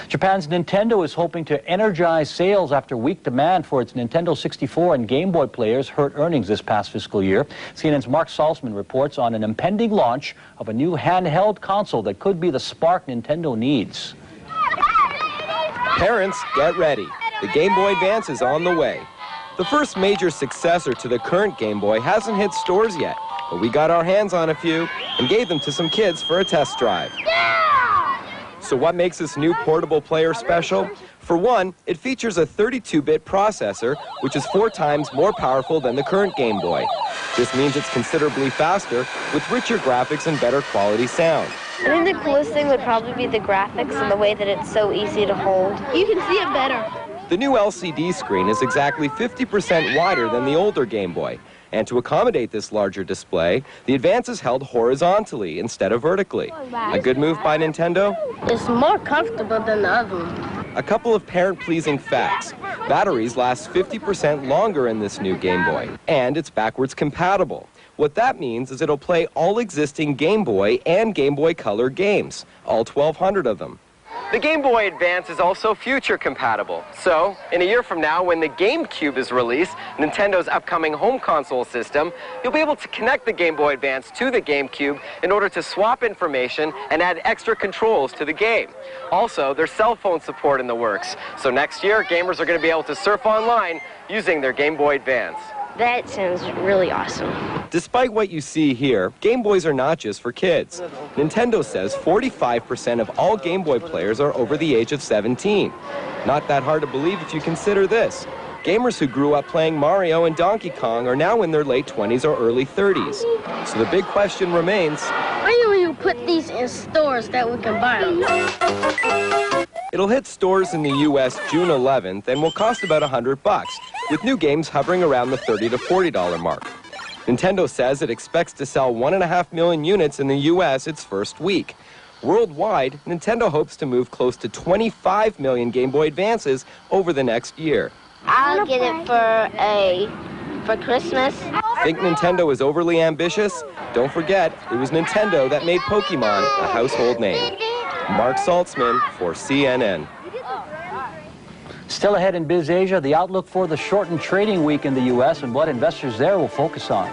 Japan's Nintendo is hoping to energize sales after weak demand for its Nintendo 64 and Game Boy players hurt earnings this past fiscal year. CNN's Mark Saltzman reports on an impending launch of a new handheld console that could be the spark Nintendo needs. Parents, get ready. The Game Boy Advance is on the way. The first major successor to the current Game Boy hasn't hit stores yet, but we got our hands on a few and gave them to some kids for a test drive. So what makes this new portable player special? For one, it features a 32-bit processor, which is 4 times more powerful than the current Game Boy. This means it's considerably faster, with richer graphics and better quality sound. I think the coolest thing would probably be the graphics and the way that it's so easy to hold. You can see it better. The new LCD screen is exactly 50% wider than the older Game Boy. And to accommodate this larger display, the Advance is held horizontally instead of vertically. A good move by Nintendo? It's more comfortable than the other one. A couple of parent-pleasing facts. Batteries last 50% longer in this new Game Boy, and it's backwards compatible. What that means is it'll play all existing Game Boy and Game Boy Color games, all 1,200 of them. The Game Boy Advance is also future compatible. So, in a year from now, when the GameCube is released, Nintendo's upcoming home console system, you'll be able to connect the Game Boy Advance to the GameCube in order to swap information and add extra controls to the game. Also, there's cell phone support in the works. So next year, gamers are going to be able to surf online using their Game Boy Advance. That sounds really awesome. Despite what you see here, Game Boys are not just for kids. Nintendo says 45% of all Game Boy players are over the age of 17. Not that hard to believe if you consider this. Gamers who grew up playing Mario and Donkey Kong are now in their late 20s or early 30s. So the big question remains, Why do you put these in stores that we can buy them? it'll hit stores in the U.S. June 11th and will cost about $100, with new games hovering around the $30 to $40 mark. Nintendo says it expects to sell 1.5 million units in the U.S. its first week. Worldwide, Nintendo hopes to move close to 25 million Game Boy Advances over the next year. I'll get it for Christmas. Think Nintendo is overly ambitious? Don't forget, it was Nintendo that made Pokemon a household name. Mark Saltzman for CNN. Still ahead in BizAsia, the outlook for the shortened trading week in the U.S. and what investors there will focus on.